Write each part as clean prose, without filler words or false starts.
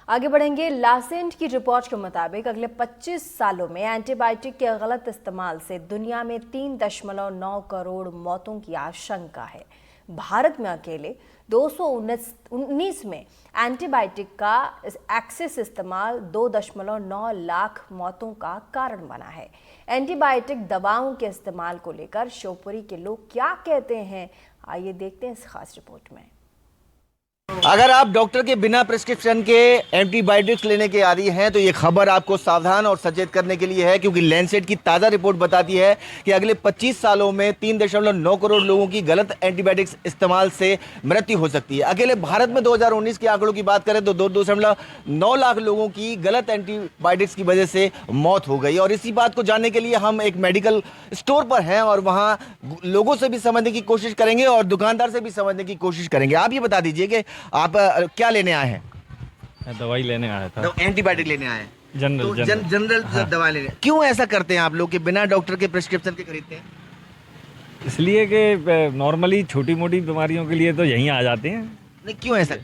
आगे बढ़ेंगे। लासेंट की रिपोर्ट के मुताबिक अगले 25 सालों में एंटीबायोटिक के गलत इस्तेमाल से दुनिया में 3.9 करोड़ मौतों की आशंका है। भारत में अकेले 219 में एंटीबायोटिक का एक्सेस इस्तेमाल 2.9 लाख मौतों का कारण बना है। एंटीबायोटिक दवाओं के इस्तेमाल को लेकर शिवपुरी के लोग क्या कहते हैं, आइए देखते हैं इस खास रिपोर्ट में। अगर आप डॉक्टर के बिना प्रिस्क्रिप्शन के एंटीबायोटिक्स लेने के आदी हैं तो ये खबर आपको सावधान और सचेत करने के लिए है, क्योंकि लैंसेट की ताज़ा रिपोर्ट बताती है कि अगले 25 सालों में 3.9 करोड़ लोगों की गलत एंटीबायोटिक्स इस्तेमाल से मृत्यु हो सकती है। अकेले भारत में 2019 के आंकड़ों की बात करें तो 2.9 लाख लोगों की गलत एंटीबायोटिक्स की वजह से मौत हो गई। और इसी बात को जानने के लिए हम एक मेडिकल स्टोर पर हैं और वहाँ लोगों से भी समझने की कोशिश करेंगे और दुकानदार से भी समझने की कोशिश करेंगे। आप ये बता दीजिए कि आप क्या लेने आए हैं? दवाई लेने आया था। तो एंटीबायोटिक लेने आए हैं। जनरल हाँ। दवा लेने। क्यों ऐसा करते हैं आप लोग कि बिना डॉक्टर के प्रिस्क्रिप्शन के खरीदते हैं? इसलिए कि नॉर्मली छोटी मोटी बीमारियों के लिए तो यहीं आ जाते हैं। नहीं, क्यों ऐसा?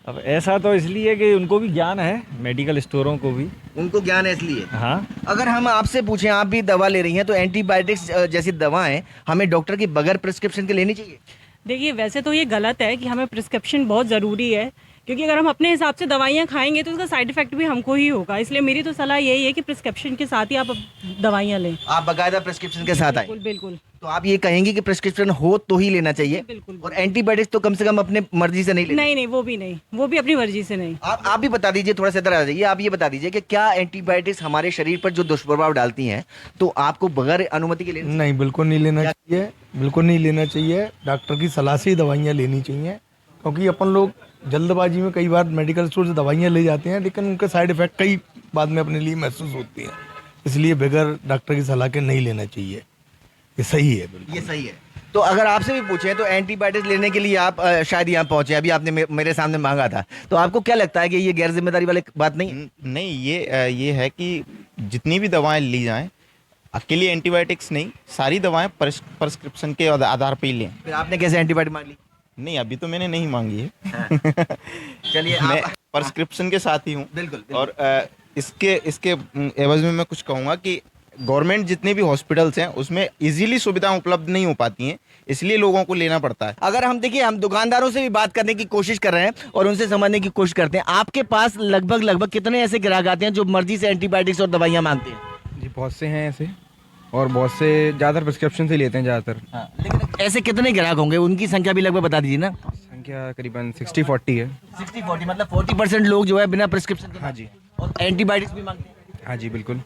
अब ऐसा तो इसलिए कि उनको भी ज्ञान है, मेडिकल स्टोरों को भी उनको ज्ञान है इसलिए। हाँ। अगर हम आपसे पूछें, आप भी दवा ले रही हैं, तो एंटीबायोटिक्स जैसी दवाएं हमें डॉक्टर के बगैर प्रिस्क्रिप्शन के लेनी चाहिए? देखिए, वैसे तो ये गलत है कि हमें प्रिस्क्रिप्शन बहुत ज़रूरी है, क्योंकि अगर हम अपने हिसाब से दवाइयाँ खाएंगे तो उसका साइड इफेक्ट भी हमको ही होगा। इसलिए मेरी तो सलाह यही है कि प्रिस्क्रिप्शन के साथ ही आप दवाइयाँ लें। आप बाकायदा प्रिस्क्रिप्शन के साथ आए? बिल्कुल बिल्कुल। तो आप ये कहेंगे कि प्रिस्क्रिप्शन हो तो ही लेना चाहिए? बिल्कुल। और एंटीबायोटिक्स तो कम से कम अपने मर्जी से नहीं लेना? नहीं, वो भी नहीं, वो भी अपनी मर्जी से नहीं। आप भी बता दीजिए, थोड़ा सा इधर आ जाइए। आप ये बता दीजिए कि क्या एंटीबायोटिक्स हमारे शरीर पर जो दुष्प्रभाव डालती हैं तो आपको बगैर अनुमति के लेना? नहीं, बिल्कुल नहीं लेना चाहिए, बिल्कुल नहीं लेना चाहिए। डॉक्टर की सलाह से ही दवाइयाँ लेनी चाहिए, क्योंकि अपन लोग जल्दबाजी में कई बार मेडिकल स्टोर से दवाइयाँ ले जाते हैं, लेकिन उनके साइड इफेक्ट कई बाद में अपने लिए महसूस होती हैं। इसलिए बगैर डॉक्टर की सलाह के नहीं लेना चाहिए। ये सही है, बिल्कुल ये सही है। तो अगर आपसे भी पूछें तो एंटीबायोटिक्स लेने के लिए आप शायद यहाँ पहुंचे, अभी आपने मेरे सामने मांगा था, तो आपको क्या लगता है कि ये गैर जिम्मेदारी वाली बात नहीं है? नहीं, ये है कि जितनी भी दवाएं ली जाएं, अकेले एंटीबायोटिक्स नहीं, सारी दवाएं प्रिस्क्रिप्शन के आधार पर ही लें। फिर आपने कैसे एंटीबायोटिक मांग ली? नहीं, अभी तो मैंने नहीं मांगी है। चलिए, मैं प्रिस्क्रिप्शन के साथ ही हूँ। बिल्कुल। और इसके एवज में मैं कुछ कहूँगा कि गवर्नमेंट जितने भी हॉस्पिटल्स हैं उसमें इजीली सुविधाएं उपलब्ध नहीं हो पाती हैं, इसलिए लोगों को लेना पड़ता है। अगर हम देखिए, हम दुकानदारों से भी बात करने की कोशिश कर रहे हैं और उनसे समझने की कोशिश करते हैं। आपके पास लगभग कितने ऐसे ग्राहक आते हैं जो मर्जी से एंटीबायोटिक्स और दवाइयाँ मांगते हैं? जी, बहुत से हैं ऐसे, और बहुत से ज़्यादातर प्रिस्क्रिप्शन से लेते हैं ज़्यादातर। हाँ, लेकिन ऐसे कितने ग्राहक होंगे, उनकी संख्या भी लगभग बता दीजिए ना। संख्या करीबन 60-40 है। 60-40 मतलब 40% लोग जो है बिना प्रिस्क्रिप्शन के। हाँ जी। और एंटीबायोटिक्स भी मांगते हैं? हाँ जी, बिल्कुल।